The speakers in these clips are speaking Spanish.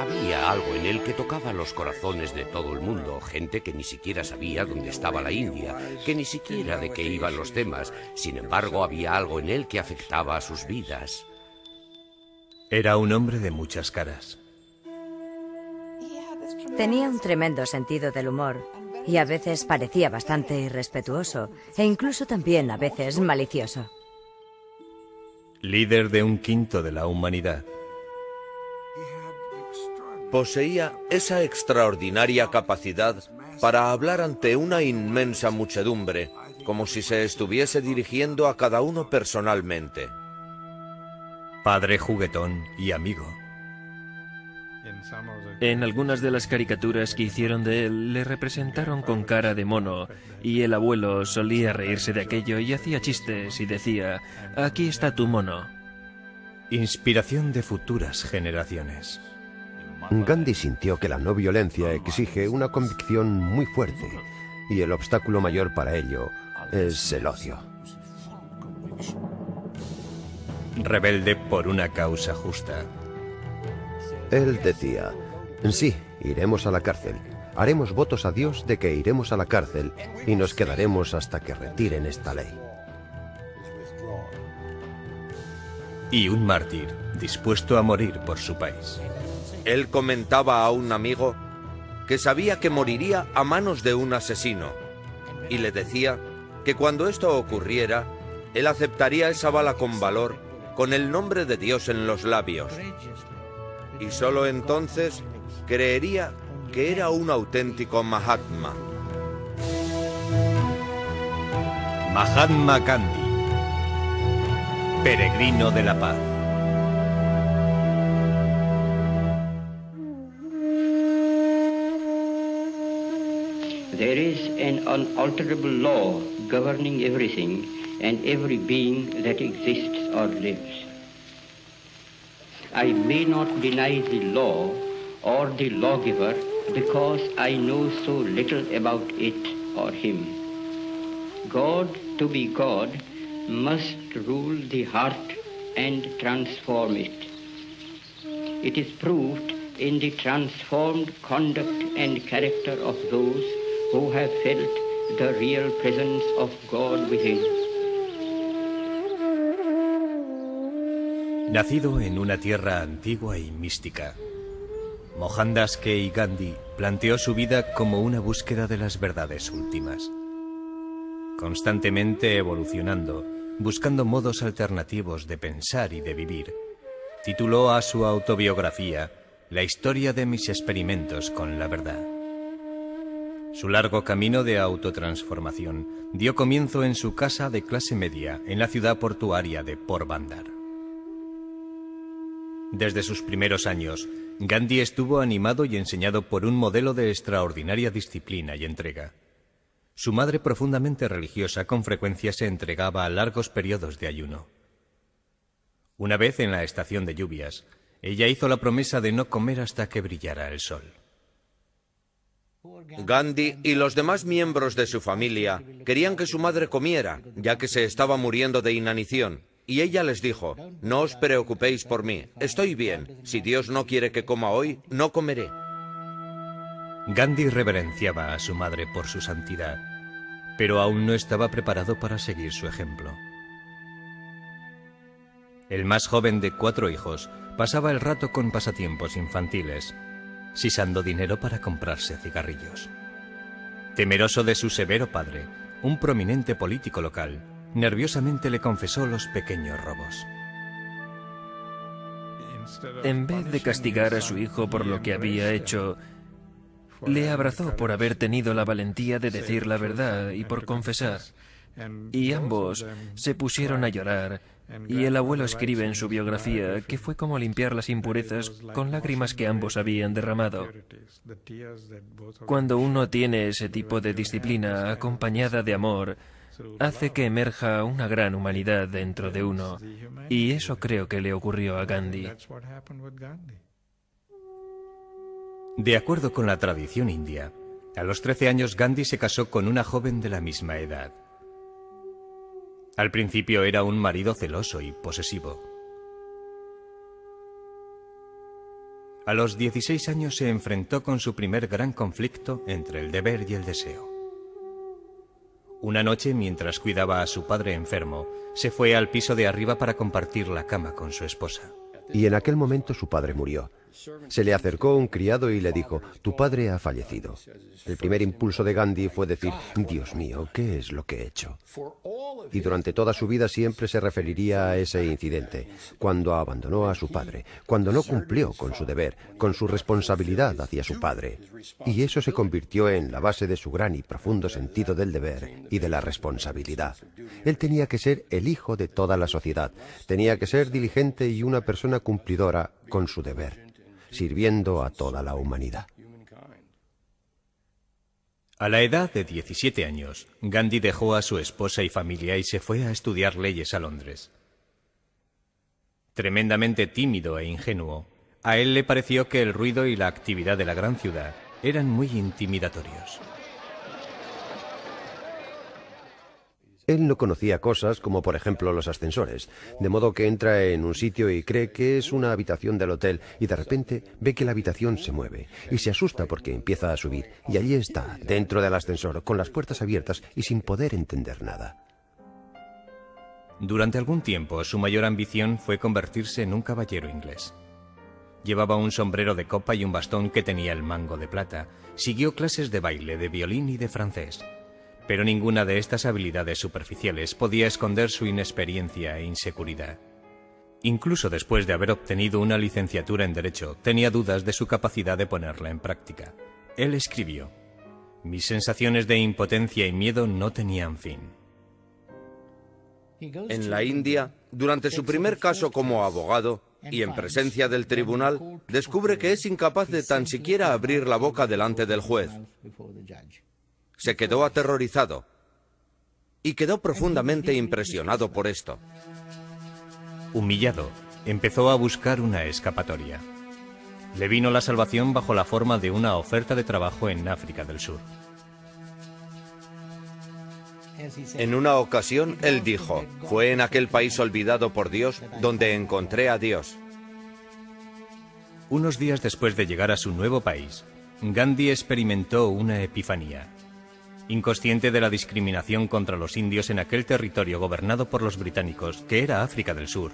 Había algo en él que tocaba los corazones de todo el mundo, gente que ni siquiera sabía dónde estaba la India, que ni siquiera de qué iban los temas. Sin embargo, había algo en él que afectaba a sus vidas. Era un hombre de muchas caras. Tenía un tremendo sentido del humor y a veces parecía bastante irrespetuoso e incluso también a veces malicioso. Líder de un quinto de la humanidad. Poseía esa extraordinaria capacidad para hablar ante una inmensa muchedumbre, como si se estuviese dirigiendo a cada uno personalmente. Padre juguetón y amigo. En algunas de las caricaturas que hicieron de él, le representaron con cara de mono, y el abuelo solía reírse de aquello y hacía chistes y decía: «Aquí está tu mono». Inspiración de futuras generaciones. Gandhi sintió que la no violencia exige una convicción muy fuerte, y el obstáculo mayor para ello es el odio. Rebelde por una causa justa. Él decía: sí, iremos a la cárcel. Haremos votos a Dios de que iremos a la cárcel y nos quedaremos hasta que retiren esta ley. Y un mártir dispuesto a morir por su país. Él comentaba a un amigo que sabía que moriría a manos de un asesino, y le decía que cuando esto ocurriera, él aceptaría esa bala con valor, con el nombre de Dios en los labios, y solo entonces creería que era un auténtico Mahatma. Mahatma Gandhi, peregrino de la paz. There is an unalterable law governing everything and every being that exists or lives. I may not deny the law or the lawgiver because I know so little about it or him. God, to be God, must rule the heart and transform it. It is proved in the transformed conduct and character of those who have felt the real presence of God within. Nacido en una tierra antigua y mística, Mohandas K. Gandhi planteó su vida como una búsqueda de las verdades últimas. Constantemente evolucionando, buscando modos alternativos de pensar y de vivir, tituló a su autobiografía La historia de mis experimentos con la verdad. Su largo camino de autotransformación dio comienzo en su casa de clase media en la ciudad portuaria de Porbandar. Desde sus primeros años, Gandhi estuvo animado y enseñado por un modelo de extraordinaria disciplina y entrega. Su madre, profundamente religiosa, con frecuencia se entregaba a largos periodos de ayuno. Una vez en la estación de lluvias, ella hizo la promesa de no comer hasta que brillara el sol. Gandhi y los demás miembros de su familia querían que su madre comiera, ya que se estaba muriendo de inanición, y ella les dijo: no os preocupéis por mí, estoy bien, si Dios no quiere que coma hoy, no comeré. Gandhi reverenciaba a su madre por su santidad, pero aún no estaba preparado para seguir su ejemplo. El más joven de 4 hijos pasaba el rato con pasatiempos infantiles, sisando dinero para comprarse cigarrillos. Temeroso de su severo padre, un prominente político local, nerviosamente le confesó los pequeños robos. En vez de castigar a su hijo por lo que había hecho, le abrazó por haber tenido la valentía de decir la verdad y por confesar. Y ambos se pusieron a llorar, y el abuelo escribe en su biografía que fue como limpiar las impurezas con lágrimas que ambos habían derramado. Cuando uno tiene ese tipo de disciplina acompañada de amor, hace que emerja una gran humanidad dentro de uno, y eso creo que le ocurrió a Gandhi. De acuerdo con la tradición india, a los 13 años Gandhi se casó con una joven de la misma edad. Al principio era un marido celoso y posesivo. A los 16 años se enfrentó con su primer gran conflicto entre el deber y el deseo. Una noche, mientras cuidaba a su padre enfermo, se fue al piso de arriba para compartir la cama con su esposa. Y en aquel momento su padre murió. Se le acercó un criado y le dijo: tu padre ha fallecido. El primer impulso de Gandhi fue decir: Dios mío, ¿qué es lo que he hecho? Y durante toda su vida siempre se referiría a ese incidente, cuando abandonó a su padre, cuando no cumplió con su deber, con su responsabilidad hacia su padre. Y eso se convirtió en la base de su gran y profundo sentido del deber y de la responsabilidad. Él tenía que ser el hijo de toda la sociedad, tenía que ser diligente y una persona cumplidora con su deber, sirviendo a toda la humanidad. A la edad de 17 años, Gandhi dejó a su esposa y familia y se fue a estudiar leyes a Londres. Tremendamente tímido e ingenuo, a él le pareció que el ruido y la actividad de la gran ciudad eran muy intimidatorios. Él no conocía cosas como, por ejemplo, los ascensores, de modo que entra en un sitio y cree que es una habitación del hotel y de repente ve que la habitación se mueve y se asusta porque empieza a subir y allí está, dentro del ascensor, con las puertas abiertas y sin poder entender nada. Durante algún tiempo, su mayor ambición fue convertirse en un caballero inglés. Llevaba un sombrero de copa y un bastón que tenía el mango de plata. Siguió clases de baile, de violín y de francés. Pero ninguna de estas habilidades superficiales podía esconder su inexperiencia e inseguridad. Incluso después de haber obtenido una licenciatura en Derecho, tenía dudas de su capacidad de ponerla en práctica. Él escribió: mis sensaciones de impotencia y miedo no tenían fin. En la India, durante su primer caso como abogado y en presencia del tribunal, descubre que es incapaz de tan siquiera abrir la boca delante del juez. Se quedó aterrorizado y quedó profundamente impresionado por esto. Humillado, empezó a buscar una escapatoria. Le vino la salvación bajo la forma de una oferta de trabajo en África del Sur. En una ocasión, él dijo: fue en aquel país olvidado por Dios donde encontré a Dios. Unos días después de llegar a su nuevo país, Gandhi experimentó una epifanía. Inconsciente de la discriminación contra los indios en aquel territorio gobernado por los británicos, que era África del Sur,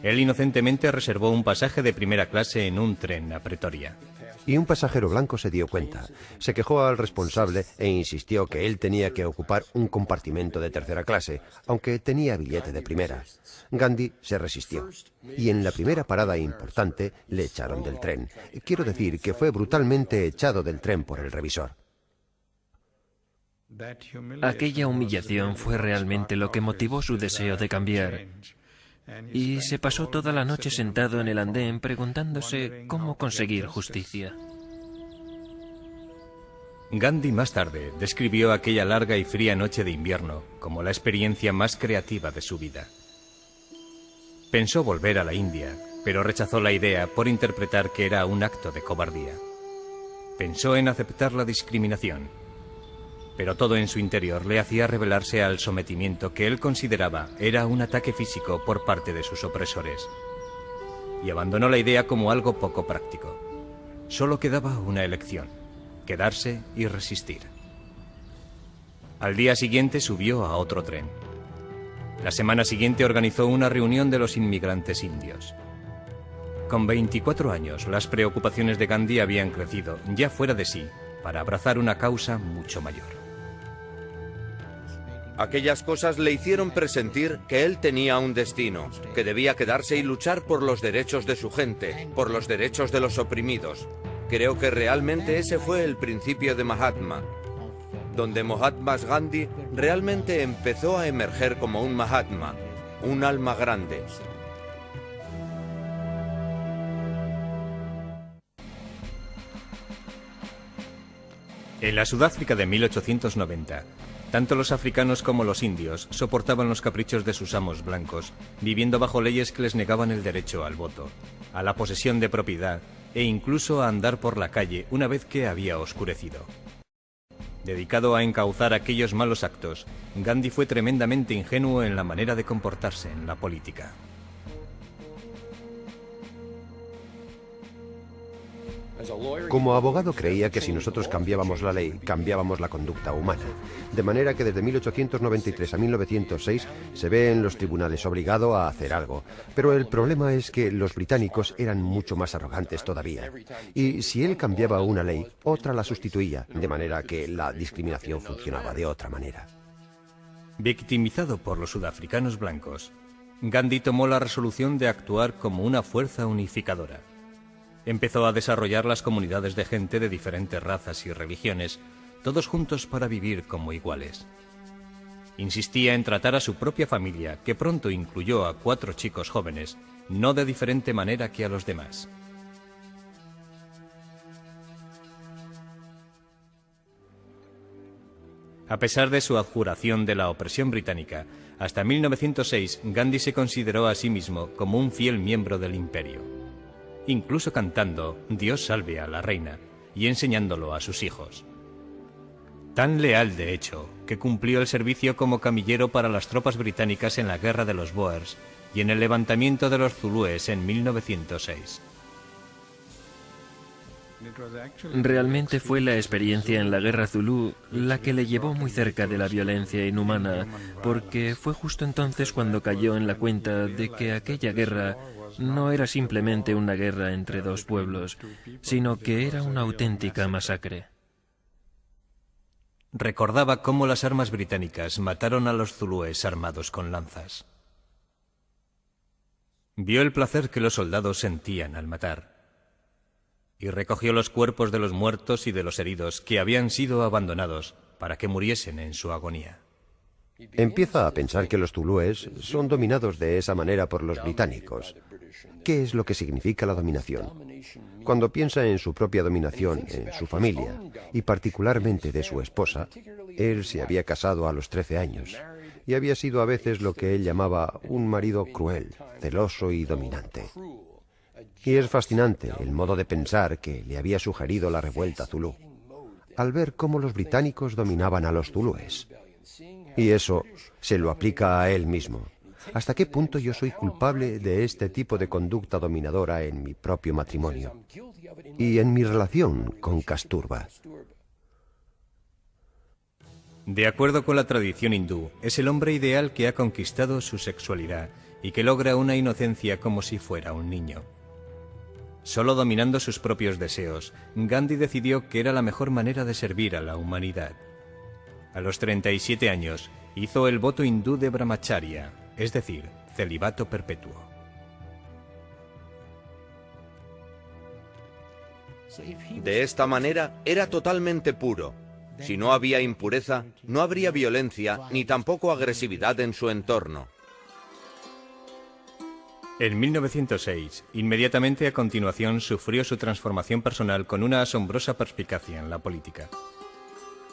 él inocentemente reservó un pasaje de primera clase en un tren a Pretoria. Y un pasajero blanco se dio cuenta, se quejó al responsable e insistió que él tenía que ocupar un compartimento de tercera clase, aunque tenía billete de primera. Gandhi se resistió, y en la primera parada importante le echaron del tren. Quiero decir que fue brutalmente echado del tren por el revisor. Aquella humillación fue realmente lo que motivó su deseo de cambiar. Y se pasó toda la noche sentado en el andén preguntándose cómo conseguir justicia. Gandhi más tarde describió aquella larga y fría noche de invierno como la experiencia más creativa de su vida. Pensó volver a la India, pero rechazó la idea por interpretar que era un acto de cobardía. Pensó en aceptar la discriminación, pero todo en su interior le hacía rebelarse al sometimiento que él consideraba era un ataque físico por parte de sus opresores. Y abandonó la idea como algo poco práctico. Solo quedaba una elección: quedarse y resistir. Al día siguiente subió a otro tren. La semana siguiente organizó una reunión de los inmigrantes indios. Con 24 años, las preocupaciones de Gandhi habían crecido, ya fuera de sí, para abrazar una causa mucho mayor. Aquellas cosas le hicieron presentir que él tenía un destino, que debía quedarse y luchar por los derechos de su gente, por los derechos de los oprimidos. Creo que realmente ese fue el principio de Mahatma, donde Mahatma Gandhi realmente empezó a emerger como un Mahatma, un alma grande. En la Sudáfrica de 1890, tanto los africanos como los indios soportaban los caprichos de sus amos blancos, viviendo bajo leyes que les negaban el derecho al voto, a la posesión de propiedad e incluso a andar por la calle una vez que había oscurecido. Dedicado a encauzar aquellos malos actos, Gandhi fue tremendamente ingenuo en la manera de comportarse en la política. Como abogado creía que si nosotros cambiábamos la ley, cambiábamos la conducta humana. De manera que desde 1893 a 1906 se ve en los tribunales obligado a hacer algo. Pero el problema es que los británicos eran mucho más arrogantes todavía. Y si él cambiaba una ley, otra la sustituía, de manera que la discriminación funcionaba de otra manera. Victimizado por los sudafricanos blancos, Gandhi tomó la resolución de actuar como una fuerza unificadora. Empezó a desarrollar las comunidades de gente de diferentes razas y religiones, todos juntos para vivir como iguales. Insistía en tratar a su propia familia, que pronto incluyó a 4 chicos jóvenes, no de diferente manera que a los demás. A pesar de su abjuración de la opresión británica, hasta 1906 Gandhi se consideró a sí mismo como un fiel miembro del imperio, incluso cantando Dios salve a la reina y enseñándolo a sus hijos. Tan leal, de hecho, que cumplió el servicio como camillero para las tropas británicas en la Guerra de los Boers y en el levantamiento de los zulúes en 1906. Realmente fue la experiencia en la guerra zulú la que le llevó muy cerca de la violencia inhumana, porque fue justo entonces cuando cayó en la cuenta de que aquella guerra no era simplemente una guerra entre 2 pueblos, sino que era una auténtica masacre. Recordaba cómo las armas británicas mataron a los zulúes armados con lanzas. Vio el placer que los soldados sentían al matar, y recogió los cuerpos de los muertos y de los heridos que habían sido abandonados para que muriesen en su agonía. Empieza a pensar que los zulúes son dominados de esa manera por los británicos. ¿Qué es lo que significa la dominación? Cuando piensa en su propia dominación, en su familia, y particularmente de su esposa, él se había casado a los 13 años, y había sido a veces lo que él llamaba un marido cruel, celoso y dominante. Y es fascinante el modo de pensar que le había sugerido la revuelta zulú, al ver cómo los británicos dominaban a los zulúes. Y eso se lo aplica a él mismo. ¿Hasta qué punto yo soy culpable de este tipo de conducta dominadora en mi propio matrimonio y en mi relación con Kasturba? De acuerdo con la tradición hindú, es el hombre ideal que ha conquistado su sexualidad y que logra una inocencia como si fuera un niño. Solo dominando sus propios deseos, Gandhi decidió que era la mejor manera de servir a la humanidad. A los 37 años, hizo el voto hindú de Brahmacharya, es decir, celibato perpetuo. De esta manera era totalmente puro. Si no había impureza, no habría violencia ni tampoco agresividad en su entorno. En 1906, inmediatamente a continuación, sufrió su transformación personal con una asombrosa perspicacia en la política.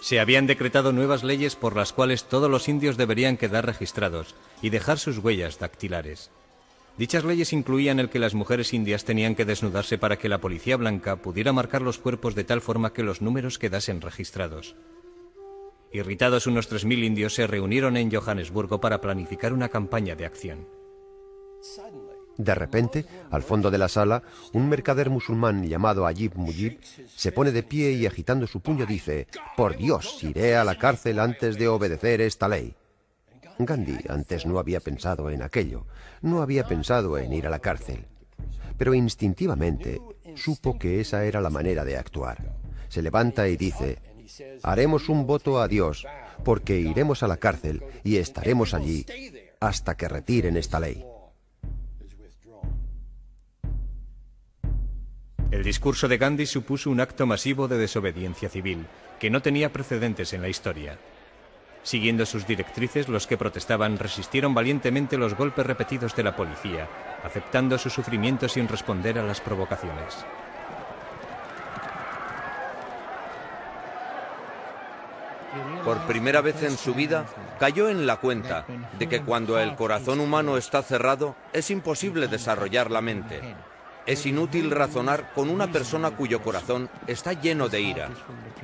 Se habían decretado nuevas leyes por las cuales todos los indios deberían quedar registrados y dejar sus huellas dactilares. Dichas leyes incluían el que las mujeres indias tenían que desnudarse para que la policía blanca pudiera marcar los cuerpos de tal forma que los números quedasen registrados. Irritados, unos 3.000 indios se reunieron en Johannesburgo para planificar una campaña de acción. De repente, al fondo de la sala, un mercader musulmán llamado Ajib Mujib se pone de pie y agitando su puño dice: «Por Dios, iré a la cárcel antes de obedecer esta ley». Gandhi antes no había pensado en aquello, no había pensado en ir a la cárcel, pero instintivamente supo que esa era la manera de actuar. Se levanta y dice: «Haremos un voto a Dios, porque iremos a la cárcel y estaremos allí hasta que retiren esta ley». El discurso de Gandhi supuso un acto masivo de desobediencia civil, que no tenía precedentes en la historia. Siguiendo sus directrices, los que protestaban resistieron valientemente los golpes repetidos de la policía, aceptando su sufrimiento sin responder a las provocaciones. Por primera vez en su vida, cayó en la cuenta de que cuando el corazón humano está cerrado, es imposible desarrollar la mente. Es inútil razonar con una persona cuyo corazón está lleno de ira.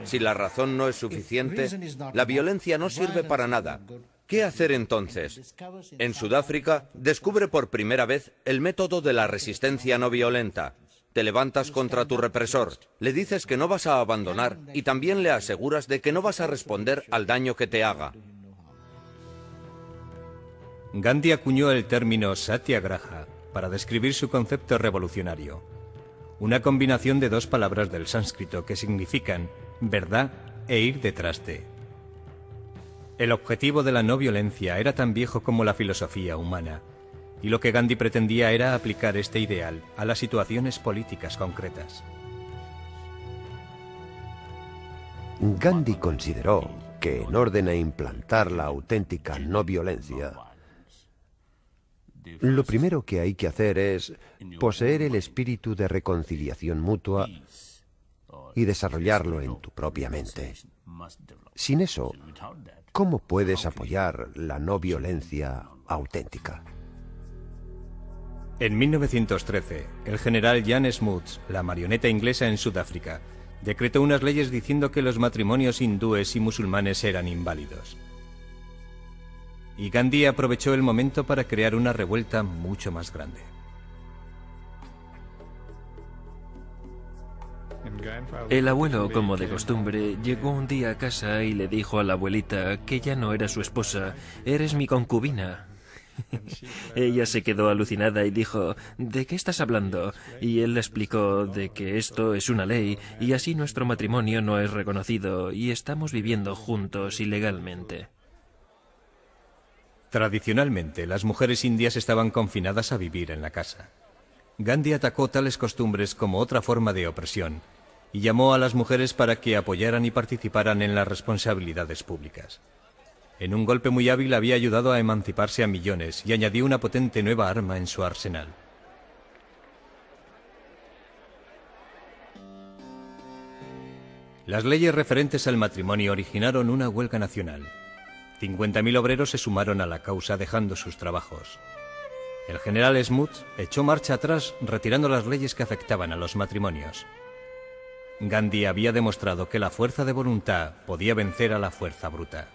Si la razón no es suficiente, la violencia no sirve para nada. ¿Qué hacer entonces? En Sudáfrica descubre por primera vez el método de la resistencia no violenta. te levantas contra tu represor, le dices que no vas a abandonar y también le aseguras de que no vas a responder al daño que te haga. Gandhi acuñó el término satyagraha para describir su concepto revolucionario, una combinación de dos palabras del sánscrito que significan verdad e ir detrás de. El objetivo de la no violencia era tan viejo como la filosofía humana, y lo que Gandhi pretendía era aplicar este ideal a las situaciones políticas concretas. Gandhi consideró que en orden a implantar la auténtica no violencia, lo primero que hay que hacer es poseer el espíritu de reconciliación mutua y desarrollarlo en tu propia mente. Sin eso, ¿cómo puedes apoyar la no violencia auténtica? En 1913, el general Jan Smuts, la marioneta inglesa en Sudáfrica, decretó unas leyes diciendo que los matrimonios hindúes y musulmanes eran inválidos. Y Gandhi aprovechó el momento para crear una revuelta mucho más grande. El abuelo, como de costumbre, llegó un día a casa y le dijo a la abuelita que ya no era su esposa, «Eres mi concubina». Ella se quedó alucinada y dijo, «¿De qué estás hablando?». Y él le explicó de que esto es una ley y así nuestro matrimonio no es reconocido y estamos viviendo juntos ilegalmente. Tradicionalmente, las mujeres indias estaban confinadas a vivir en la casa. Gandhi atacó tales costumbres como otra forma de opresión y llamó a las mujeres para que apoyaran y participaran en las responsabilidades públicas. En un golpe muy hábil había ayudado a emanciparse a millones y añadió una potente nueva arma en su arsenal. Las leyes referentes al matrimonio originaron una huelga nacional. 50.000 obreros se sumaron a la causa dejando sus trabajos. El general Smuts echó marcha atrás retirando las leyes que afectaban a los matrimonios. Gandhi había demostrado que la fuerza de voluntad podía vencer a la fuerza bruta.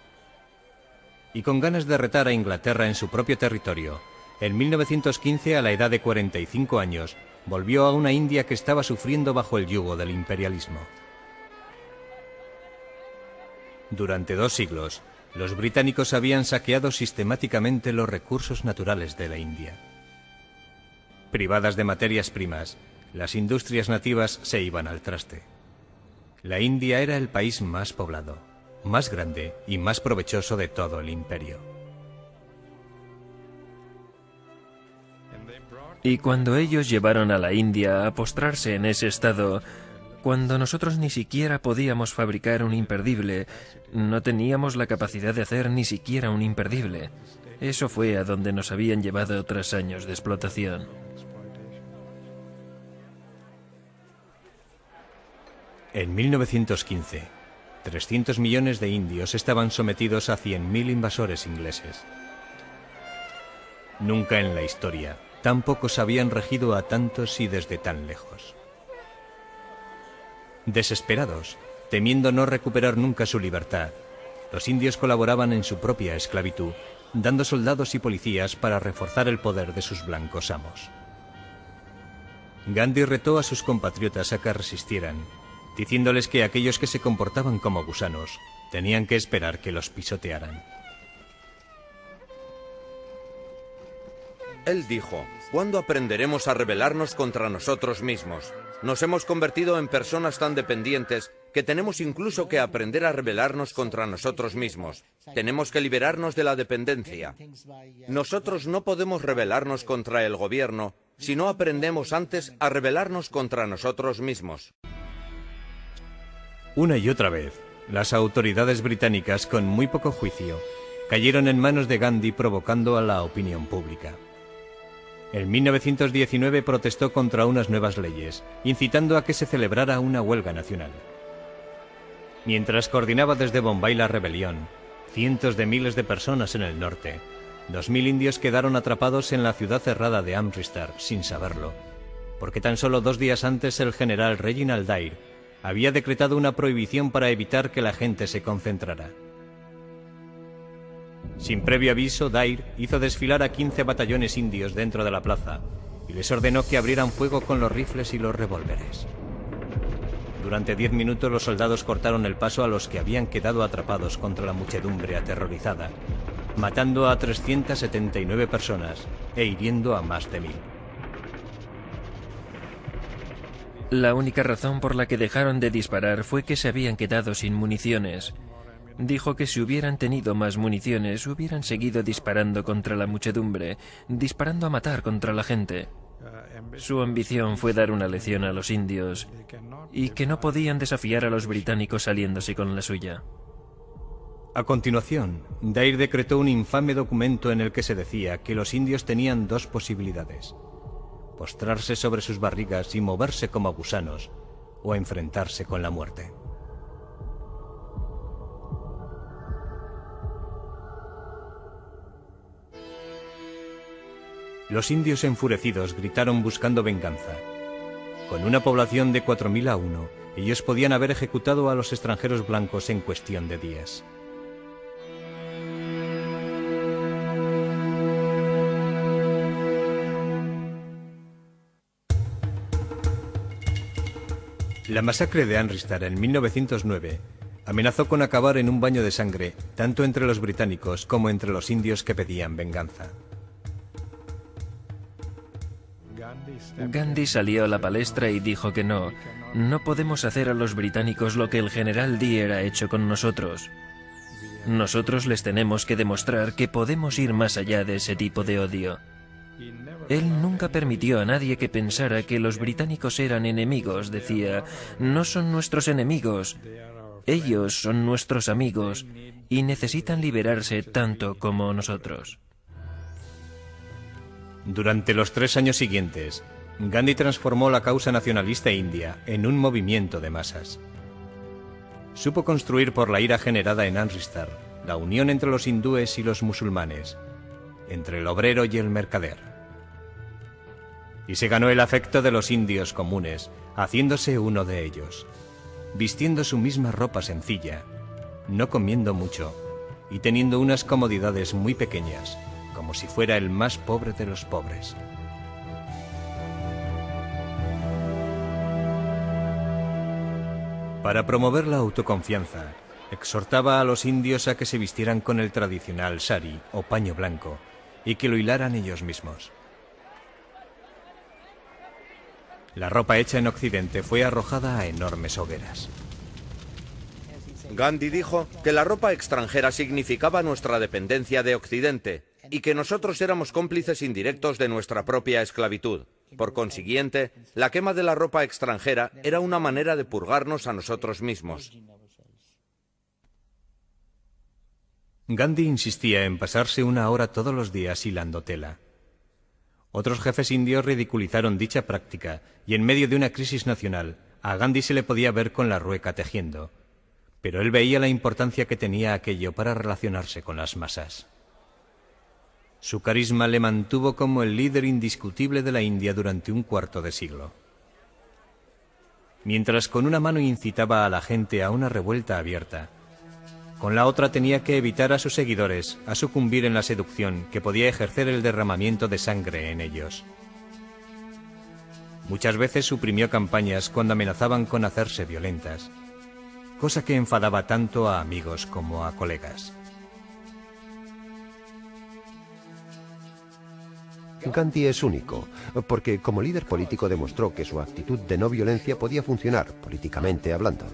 Y con ganas de retar a Inglaterra en su propio territorio, en 1915, a la edad de 45 años, volvió a una India que estaba sufriendo bajo el yugo del imperialismo. Durante 2 siglos, los británicos habían saqueado sistemáticamente los recursos naturales de la India. Privadas de materias primas, las industrias nativas se iban al traste. La India era el país más poblado, más grande y más provechoso de todo el imperio. Y cuando ellos llevaron a la India a postrarse en ese estado, cuando nosotros ni siquiera podíamos fabricar un imperdible, no teníamos la capacidad de hacer ni siquiera un imperdible. Eso fue a donde nos habían llevado tras años de explotación. En 1915, 300 millones de indios estaban sometidos a 100.000 invasores ingleses. Nunca en la historia, tan pocos habían regido a tantos y desde tan lejos. Desesperados, temiendo no recuperar nunca su libertad, los indios colaboraban en su propia esclavitud, dando soldados y policías para reforzar el poder de sus blancos amos. Gandhi retó a sus compatriotas a que resistieran, diciéndoles que aquellos que se comportaban como gusanos tenían que esperar que los pisotearan. Él dijo, ¿cuándo aprenderemos a rebelarnos contra nosotros mismos? Nos hemos convertido en personas tan dependientes que tenemos incluso que aprender a rebelarnos contra nosotros mismos. Tenemos que liberarnos de la dependencia. Nosotros no podemos rebelarnos contra el gobierno si no aprendemos antes a rebelarnos contra nosotros mismos. Una y otra vez, las autoridades británicas, con muy poco juicio, cayeron en manos de Gandhi, provocando a la opinión pública. En 1919 protestó contra unas nuevas leyes, incitando a que se celebrara una huelga nacional. Mientras coordinaba desde Bombay la rebelión, cientos de miles de personas en el norte, 2.000 indios quedaron atrapados en la ciudad cerrada de Amritsar sin saberlo, porque tan solo 2 días antes el general Reginald Dyer había decretado una prohibición para evitar que la gente se concentrara. Sin previo aviso, Dyer hizo desfilar a 15 batallones indios dentro de la plaza y les ordenó que abrieran fuego con los rifles y los revólveres. Durante 10 minutos los soldados cortaron el paso a los que habían quedado atrapados contra la muchedumbre aterrorizada, matando a 379 personas e hiriendo a más de 1000. La única razón por la que dejaron de disparar fue que se habían quedado sin municiones. Dijo que si hubieran tenido más municiones, hubieran seguido disparando contra la muchedumbre, disparando a matar contra la gente. Su ambición fue dar una lección a los indios y que no podían desafiar a los británicos saliéndose con la suya. A continuación, Dare decretó un infame documento en el que se decía que los indios tenían 2 posibilidades: postrarse sobre sus barrigas y moverse como gusanos, o enfrentarse con la muerte. Los indios enfurecidos gritaron buscando venganza. Con una población de 4000 a 1, ellos podían haber ejecutado a los extranjeros blancos en cuestión de días. La masacre de Amritsar en 1909 amenazó con acabar en un baño de sangre, tanto entre los británicos como entre los indios que pedían venganza. Gandhi salió a la palestra y dijo que no podemos hacer a los británicos lo que el general Dyer ha hecho con nosotros. Nosotros les tenemos que demostrar que podemos ir más allá de ese tipo de odio. Él nunca permitió a nadie que pensara que los británicos eran enemigos. Decía, no son nuestros enemigos, ellos son nuestros amigos y necesitan liberarse tanto como nosotros. Durante los 3 años siguientes, Gandhi transformó la causa nacionalista india en un movimiento de masas. Supo construir por la ira generada en Amritsar la unión entre los hindúes y los musulmanes, entre el obrero y el mercader. Y se ganó el afecto de los indios comunes, haciéndose uno de ellos, vistiendo su misma ropa sencilla, no comiendo mucho y teniendo unas comodidades muy pequeñas, como si fuera el más pobre de los pobres. Para promover la autoconfianza, exhortaba a los indios a que se vistieran con el tradicional sari o paño blanco y que lo hilaran ellos mismos. La ropa hecha en Occidente fue arrojada a enormes hogueras. Gandhi dijo que la ropa extranjera significaba nuestra dependencia de Occidente y que nosotros éramos cómplices indirectos de nuestra propia esclavitud. Por consiguiente, la quema de la ropa extranjera era una manera de purgarnos a nosotros mismos. Gandhi insistía en pasarse 1 hora todos los días hilando tela. Otros jefes indios ridiculizaron dicha práctica y en medio de una crisis nacional a Gandhi se le podía ver con la rueca tejiendo, pero él veía la importancia que tenía aquello para relacionarse con las masas. Su carisma le mantuvo como el líder indiscutible de la India durante 1/4 de siglo. Mientras con una mano incitaba a la gente a una revuelta abierta, con la otra tenía que evitar a sus seguidores a sucumbir en la seducción que podía ejercer el derramamiento de sangre en ellos. Muchas veces suprimió campañas cuando amenazaban con hacerse violentas, cosa que enfadaba tanto a amigos como a colegas. Gandhi es único, porque como líder político demostró que su actitud de no violencia podía funcionar, políticamente hablando.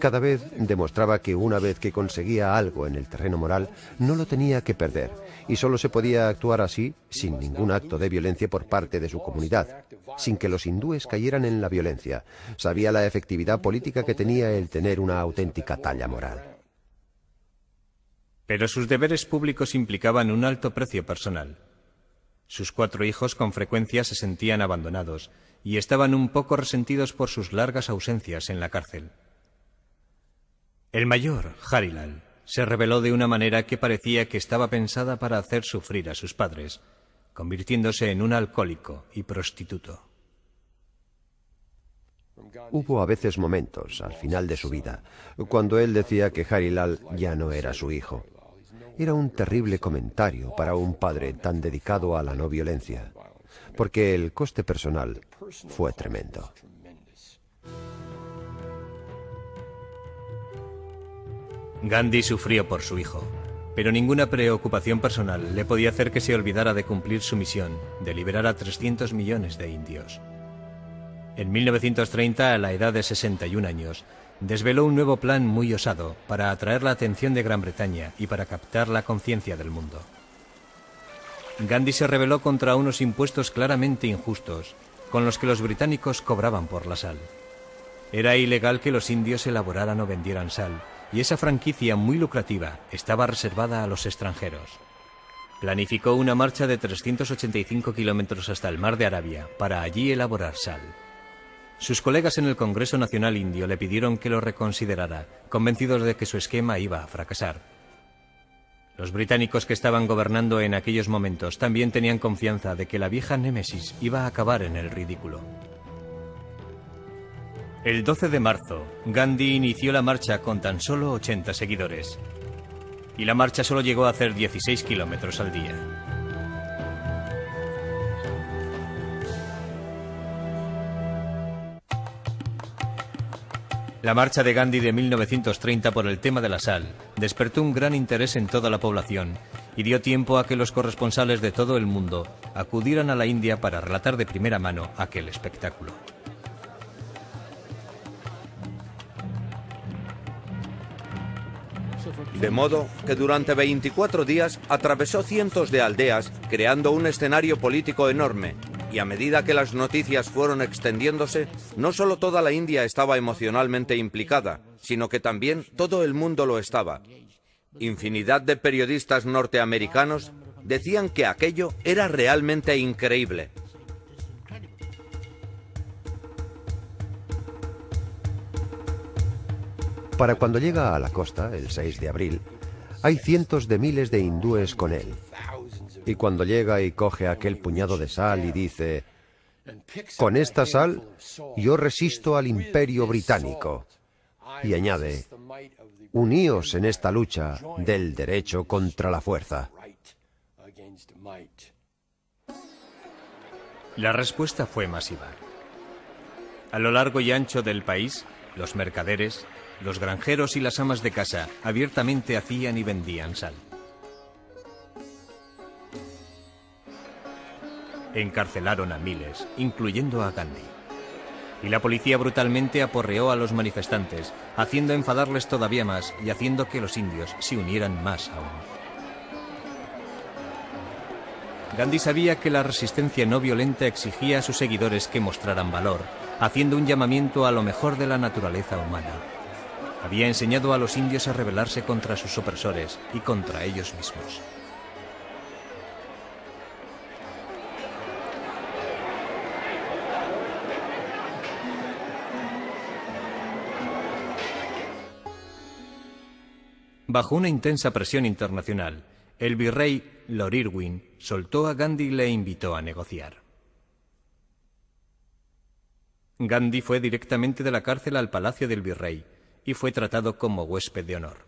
Cada vez demostraba que una vez que conseguía algo en el terreno moral, no lo tenía que perder, y solo se podía actuar así, sin ningún acto de violencia por parte de su comunidad, sin que los hindúes cayeran en la violencia. Sabía la efectividad política que tenía el tener una auténtica talla moral. Pero sus deberes públicos implicaban un alto precio personal. Sus 4 hijos con frecuencia se sentían abandonados y estaban un poco resentidos por sus largas ausencias en la cárcel. El mayor, Harilal, se rebeló de una manera que parecía que estaba pensada para hacer sufrir a sus padres, convirtiéndose en un alcohólico y prostituto. Hubo a veces momentos, al final de su vida, cuando él decía que Harilal ya no era su hijo. Era un terrible comentario para un padre tan dedicado a la no violencia. porque el coste personal fue tremendo. Gandhi sufrió por su hijo, pero ninguna preocupación personal le podía hacer que se olvidara de cumplir su misión de liberar a 300 millones de indios. En 1930, a la edad de 61 años, desveló un nuevo plan muy osado para atraer la atención de Gran Bretaña y para captar la conciencia del mundo. Gandhi se rebeló contra unos impuestos claramente injustos, con los que los británicos cobraban por la sal. Era ilegal que los indios elaboraran o vendieran sal, y esa franquicia muy lucrativa estaba reservada a los extranjeros. Planificó una marcha de 385 kilómetros hasta el mar de Arabia para allí elaborar sal. Sus colegas en el Congreso Nacional Indio le pidieron que lo reconsiderara, convencidos de que su esquema iba a fracasar. Los británicos que estaban gobernando en aquellos momentos también tenían confianza de que la vieja némesis iba a acabar en el ridículo. El 12 de marzo, Gandhi inició la marcha con tan solo 80 seguidores. Y la marcha solo llegó a hacer 16 kilómetros al día. La marcha de Gandhi de 1930 por el tema de la sal despertó un gran interés en toda la población y dio tiempo a que los corresponsales de todo el mundo acudieran a la India para relatar de primera mano aquel espectáculo. De modo que durante 24 días atravesó cientos de aldeas, creando un escenario político enorme, y a medida que las noticias fueron extendiéndose, no solo toda la India estaba emocionalmente implicada, sino que también todo el mundo lo estaba. Infinidad de periodistas norteamericanos decían que aquello era realmente increíble. Para cuando llega a la costa, el 6 de abril, hay cientos de miles de hindúes con él. Y cuando llega y coge aquel puñado de sal y dice: con esta sal yo resisto al imperio británico. Y añade: uníos en esta lucha del derecho contra la fuerza. La respuesta fue masiva. A lo largo y ancho del país, los mercaderes, los granjeros y las amas de casa abiertamente hacían y vendían sal. Encarcelaron a miles, incluyendo a Gandhi. Y la policía brutalmente aporreó a los manifestantes, haciendo enfadarles todavía más y haciendo que los indios se unieran más aún. Gandhi sabía que la resistencia no violenta exigía a sus seguidores que mostraran valor, haciendo un llamamiento a lo mejor de la naturaleza humana. Había enseñado a los indios a rebelarse contra sus opresores y contra ellos mismos. Bajo una intensa presión internacional, el virrey Lord Irwin soltó a Gandhi y le invitó a negociar. Gandhi fue directamente de la cárcel al palacio del virrey y fue tratado como huésped de honor.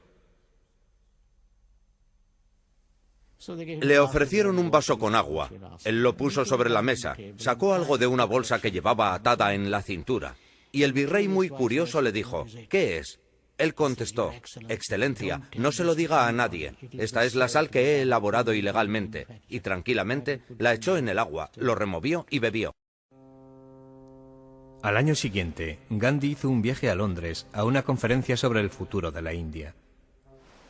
Le ofrecieron un vaso con agua. Él lo puso sobre la mesa, sacó algo de una bolsa que llevaba atada en la cintura. Y el virrey, muy curioso, le dijo: ¿qué es? Él contestó: Excelencia, no se lo diga a nadie. Esta es la sal que he elaborado ilegalmente. Y tranquilamente la echó en el agua, lo removió y bebió. Al año siguiente, Gandhi hizo un viaje a Londres a una conferencia sobre el futuro de la India.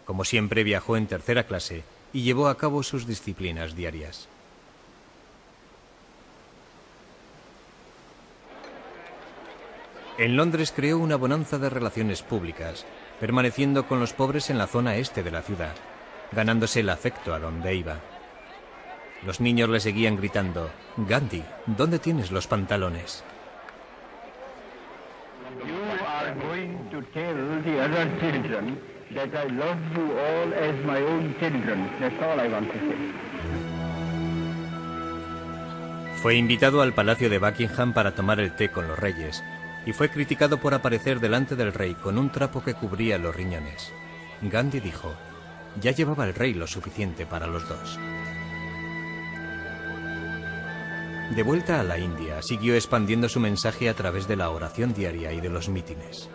Como siempre, viajó en tercera clase y llevó a cabo sus disciplinas diarias. En Londres creó una bonanza de relaciones públicas, permaneciendo con los pobres en la zona este de la ciudad, ganándose el afecto a donde iba. Los niños le seguían gritando: Gandhi, ¿dónde tienes los pantalones? You are going to tell the other children that I love you all as my own children. That's all I want to say. Fue invitado al Palacio de Buckingham para tomar el té con los reyes, y fue criticado por aparecer delante del rey con un trapo que cubría los riñones. Gandhi dijo: ya llevaba el rey lo suficiente para los dos. De vuelta a la India, siguió expandiendo su mensaje a través de la oración diaria y de los mítines.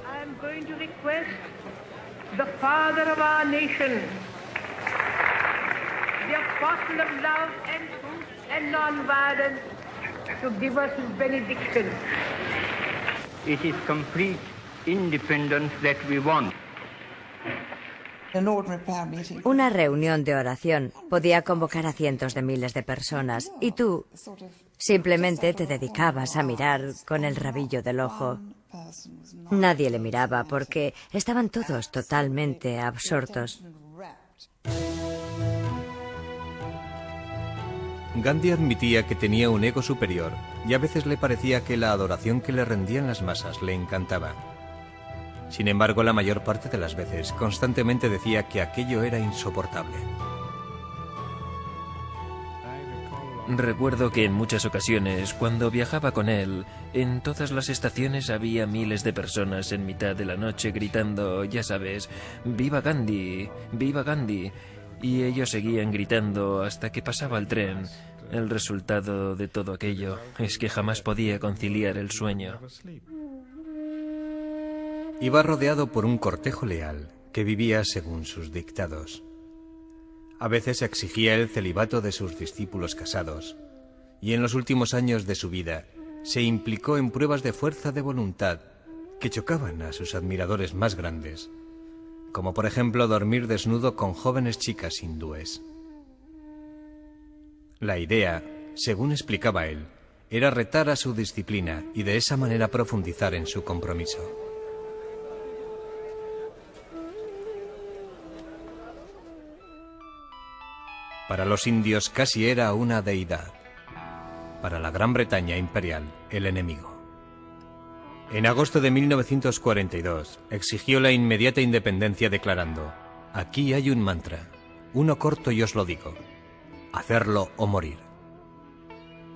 I am going to request the father of our nation, the apostle of love and truth and non-violence, to give us his benediction. It is complete independence that we want. Una reunión de oración podía convocar a cientos de miles de personas y tú simplemente te dedicabas a mirar con el rabillo del ojo. Nadie le miraba porque estaban todos totalmente absortos. Gandhi admitía que tenía un ego superior y a veces le parecía que la adoración que le rendían las masas le encantaba. Sin embargo, la mayor parte de las veces constantemente decía que aquello era insoportable. Recuerdo que en muchas ocasiones, cuando viajaba con él, en todas las estaciones había miles de personas en mitad de la noche gritando, ya sabes, ¡Viva Gandhi! ¡Viva Gandhi! Y ellos seguían gritando hasta que pasaba el tren. El resultado de todo aquello es que jamás podía conciliar el sueño. Iba rodeado por un cortejo leal que vivía según sus dictados. A veces exigía el celibato de sus discípulos casados, y en los últimos años de su vida se implicó en pruebas de fuerza de voluntad que chocaban a sus admiradores más grandes, como por ejemplo dormir desnudo con jóvenes chicas hindúes. La idea, según explicaba él, era retar a su disciplina y de esa manera profundizar en su compromiso. Para los indios casi era una deidad. Para la Gran Bretaña imperial, el enemigo. En agosto de 1942, exigió la inmediata independencia declarando: aquí hay un mantra, uno corto y os lo digo: hacerlo o morir.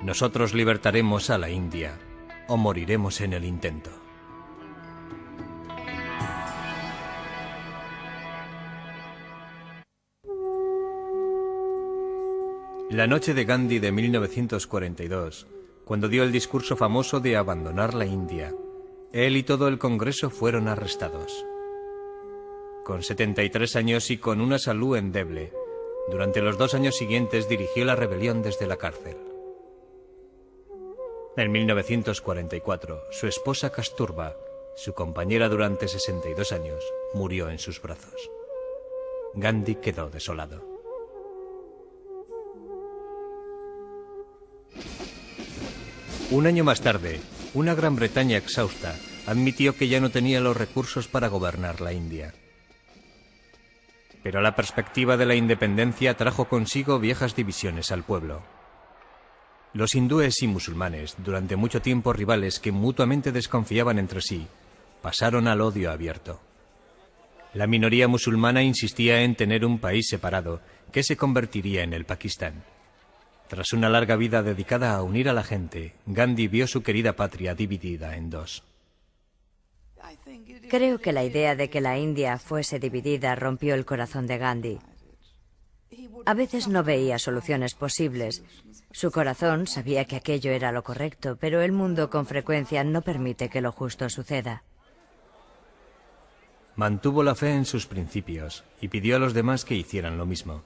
Nosotros libertaremos a la India o moriremos en el intento. La noche de Gandhi de 1942, cuando dio el discurso famoso de abandonar la India, él y todo el Congreso fueron arrestados. Con 73 años y con una salud endeble, durante los 2 años siguientes dirigió la rebelión desde la cárcel. En 1944, su esposa Kasturba, su compañera durante 62 años, murió en sus brazos. Gandhi quedó desolado. Un año más tarde, una Gran Bretaña exhausta admitió que ya no tenía los recursos para gobernar la India. Pero la perspectiva de la independencia trajo consigo viejas divisiones al pueblo. Los hindúes y musulmanes, durante mucho tiempo rivales que mutuamente desconfiaban entre sí, pasaron al odio abierto. La minoría musulmana insistía en tener un país separado que se convertiría en el Pakistán. Tras una larga vida dedicada a unir a la gente, Gandhi vio su querida patria dividida en dos. Creo que la idea de que la India fuese dividida rompió el corazón de Gandhi. A veces no veía soluciones posibles. Su corazón sabía que aquello era lo correcto, pero el mundo con frecuencia no permite que lo justo suceda. Mantuvo la fe en sus principios y pidió a los demás que hicieran lo mismo.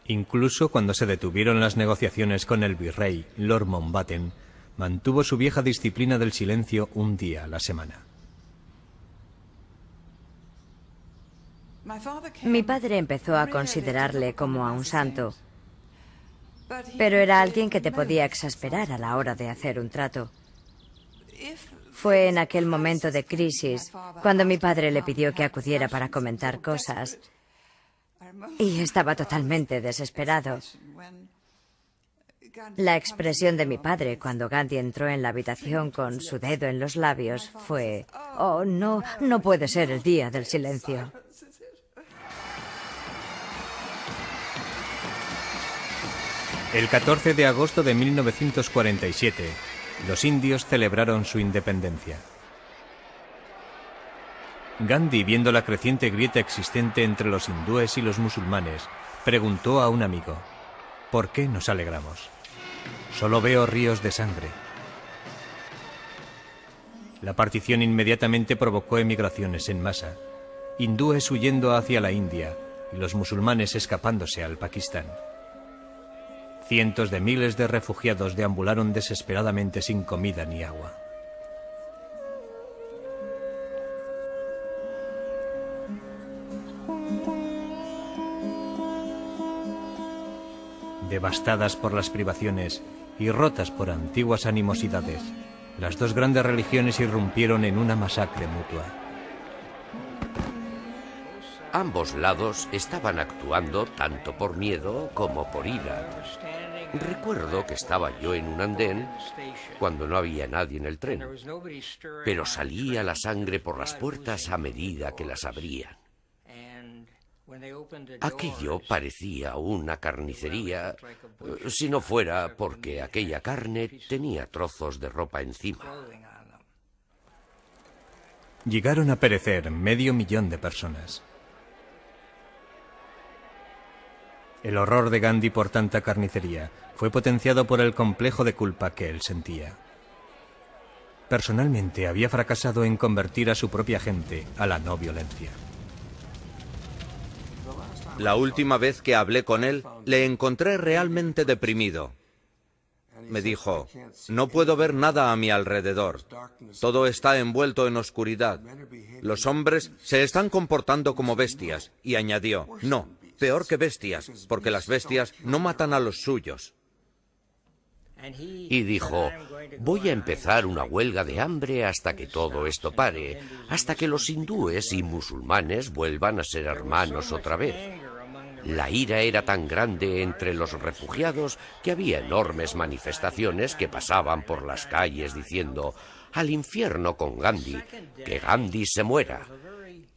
Incluso cuando se detuvieron las negociaciones con el virrey, Lord Mountbatten, mantuvo su vieja disciplina del silencio un día a la semana. Mi padre empezó a considerarle como a un santo, pero era alguien que te podía exasperar a la hora de hacer un trato. Fue en aquel momento de crisis cuando mi padre le pidió que acudiera para comentar cosas y estaba totalmente desesperado. La expresión de mi padre cuando Gandhi entró en la habitación con su dedo en los labios fue: «Oh, no, no puede ser el día del silencio». El 14 de agosto de 1947, los indios celebraron su independencia. Gandhi, viendo la creciente grieta existente entre los hindúes y los musulmanes, preguntó a un amigo: ¿por qué nos alegramos? Solo veo ríos de sangre. La partición inmediatamente provocó emigraciones en masa. Hindúes huyendo hacia la India y los musulmanes escapándose al Pakistán. Cientos de miles de refugiados deambularon desesperadamente sin comida ni agua. Devastadas por las privaciones y rotas por antiguas animosidades, las dos grandes religiones irrumpieron en una masacre mutua. Ambos lados estaban actuando tanto por miedo como por ira. Recuerdo que estaba yo en un andén cuando no había nadie en el tren, pero salía la sangre por las puertas a medida que las abrían. Aquello parecía una carnicería, si no fuera porque aquella carne tenía trozos de ropa encima. Llegaron a perecer 500.000 de personas. El horror de Gandhi por tanta carnicería fue potenciado por el complejo de culpa que él sentía. Personalmente había fracasado en convertir a su propia gente a la no violencia. La última vez que hablé con él, le encontré realmente deprimido. Me dijo, no puedo ver nada a mi alrededor. Todo está envuelto en oscuridad. Los hombres se están comportando como bestias. Y añadió, no, peor que bestias, porque las bestias no matan a los suyos. Y dijo, voy a empezar una huelga de hambre hasta que todo esto pare, hasta que los hindúes y musulmanes vuelvan a ser hermanos otra vez. La ira era tan grande entre los refugiados que había enormes manifestaciones que pasaban por las calles diciendo, al infierno con Gandhi, que Gandhi se muera.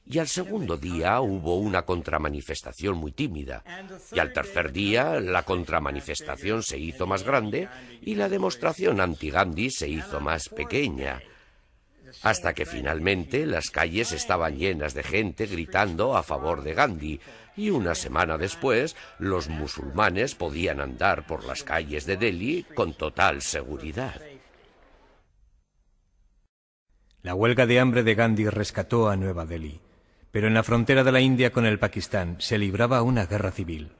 Y al segundo día hubo una contramanifestación muy tímida, y al tercer día la contramanifestación se hizo más grande y la demostración anti-Gandhi se hizo más pequeña, hasta que finalmente las calles estaban llenas de gente gritando a favor de Gandhi, y una semana después los musulmanes podían andar por las calles de Delhi con total seguridad. La huelga de hambre de Gandhi rescató a Nueva Delhi. Pero en la frontera de la India con el Pakistán se libraba una guerra civil.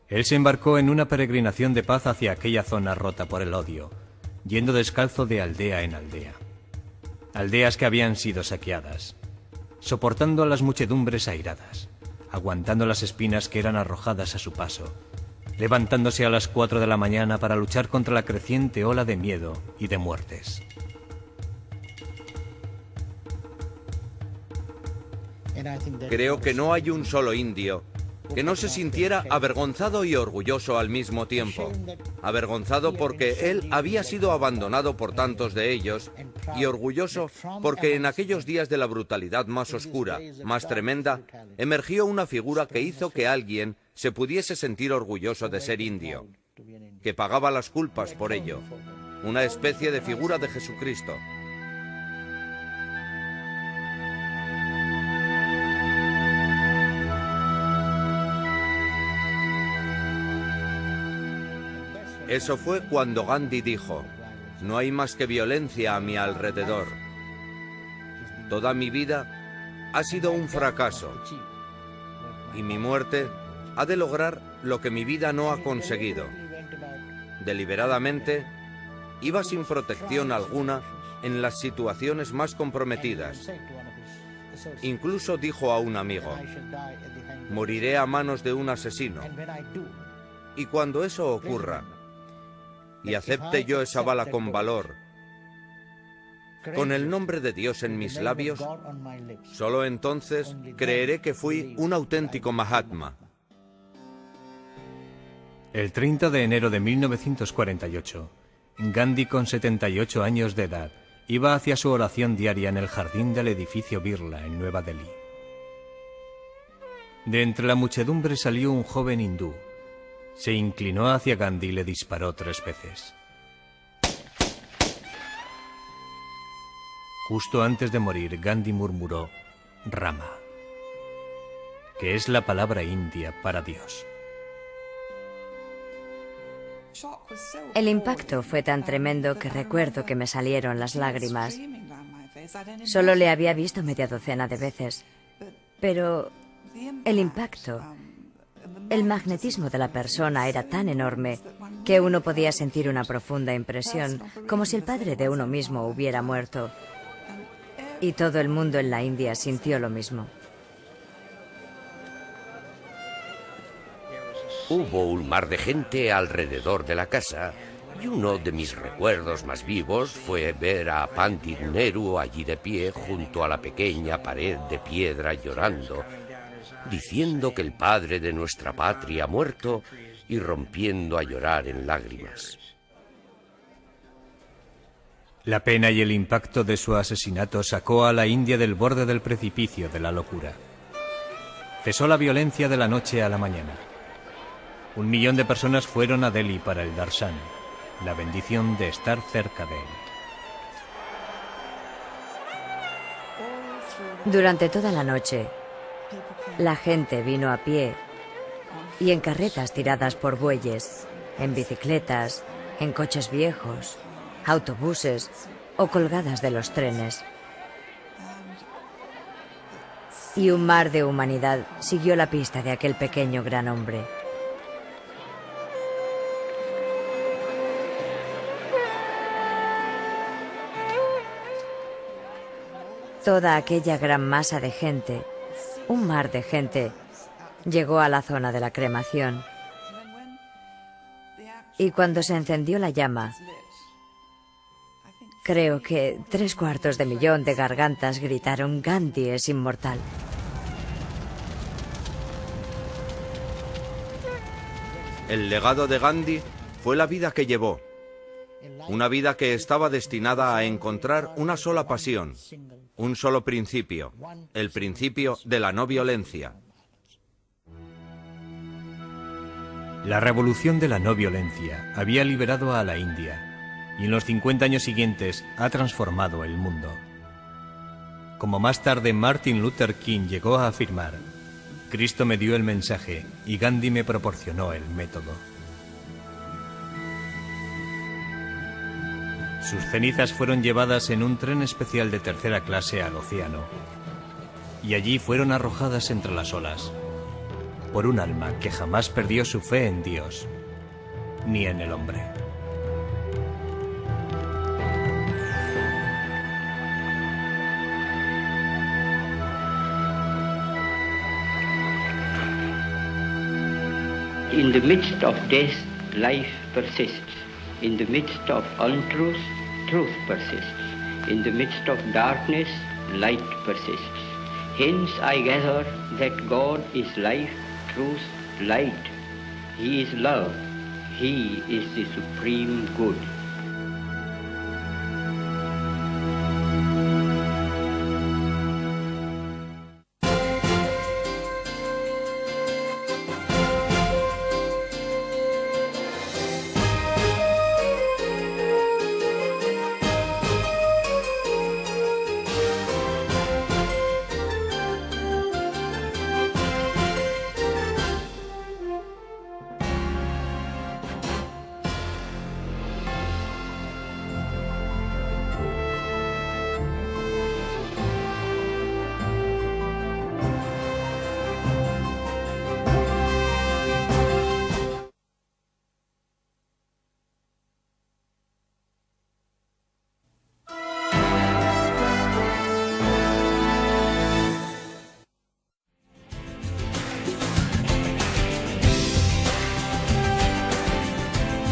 Él se embarcó en una peregrinación de paz hacia aquella zona rota por el odio, yendo descalzo de aldea en aldea. Aldeas que habían sido saqueadas, soportando a las muchedumbres airadas, aguantando las espinas que eran arrojadas a su paso, levantándose a las 4 de la mañana para luchar contra la creciente ola de miedo y de muertes. Creo que no hay un solo indio que no se sintiera avergonzado y orgulloso al mismo tiempo. Avergonzado porque él había sido abandonado por tantos de ellos, y orgulloso porque en aquellos días de la brutalidad más oscura, más tremenda, emergió una figura que hizo que alguien se pudiese sentir orgulloso de ser indio, que pagaba las culpas por ello. Una especie de figura de Jesucristo. Eso fue cuando Gandhi dijo, no hay más que violencia a mi alrededor. Toda mi vida ha sido un fracaso y mi muerte ha de lograr lo que mi vida no ha conseguido. Deliberadamente, iba sin protección alguna en las situaciones más comprometidas. Incluso dijo a un amigo, moriré a manos de un asesino. Y cuando eso ocurra, y acepte yo esa bala con valor, con el nombre de Dios en mis labios, solo entonces creeré que fui un auténtico Mahatma. El 30 de enero de 1948, Gandhi, con 78 años de edad, iba hacia su oración diaria en el jardín del edificio Birla, en Nueva Delhi. De entre la muchedumbre salió un joven hindú. Se inclinó hacia Gandhi y le disparó 3 veces. Justo antes de morir, Gandhi murmuró Rama, que es la palabra india para Dios. El impacto fue tan tremendo que recuerdo que me salieron las lágrimas. Solo le había visto media docena de veces, pero el impacto, el magnetismo de la persona era tan enorme que uno podía sentir una profunda impresión, como si el padre de uno mismo hubiera muerto. Y todo el mundo en la India sintió lo mismo. Hubo un mar de gente alrededor de la casa, y uno de mis recuerdos más vivos fue ver a Pandit Nehru allí de pie junto a la pequeña pared de piedra llorando, diciendo que el padre de nuestra patria ha muerto y rompiendo a llorar en lágrimas. La pena y el impacto de su asesinato sacó a la India del borde del precipicio de la locura. Cesó la violencia de la noche a la mañana. 1 millón de personas fueron a Delhi para el darshan, la bendición de estar cerca de él. Durante toda la noche, la gente vino a pie y en carretas tiradas por bueyes, en bicicletas, en coches viejos, autobuses o colgadas de los trenes. Y un mar de humanidad siguió la pista de aquel pequeño gran hombre. Toda aquella gran masa de gente, un mar de gente, llegó a la zona de la cremación. Y cuando se encendió la llama, creo que 750.000 de gargantas gritaron: Gandhi es inmortal. El legado de Gandhi fue la vida que llevó. Una vida que estaba destinada a encontrar una sola pasión, un solo principio, el principio de la no violencia. La revolución de la no violencia había liberado a la India y en los 50 años siguientes ha transformado el mundo. Como más tarde Martin Luther King llegó a afirmar: Cristo me dio el mensaje y Gandhi me proporcionó el método. Sus cenizas fueron llevadas en un tren especial de tercera clase al océano y allí fueron arrojadas entre las olas por un alma que jamás perdió su fe en Dios ni en el hombre. In the midst of death, life persists. In the midst of untruth, truth persists. In the midst of darkness, light persists. Hence I gather that God is life, truth, light. He is love. He is the supreme good.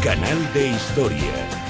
Canal de Historia.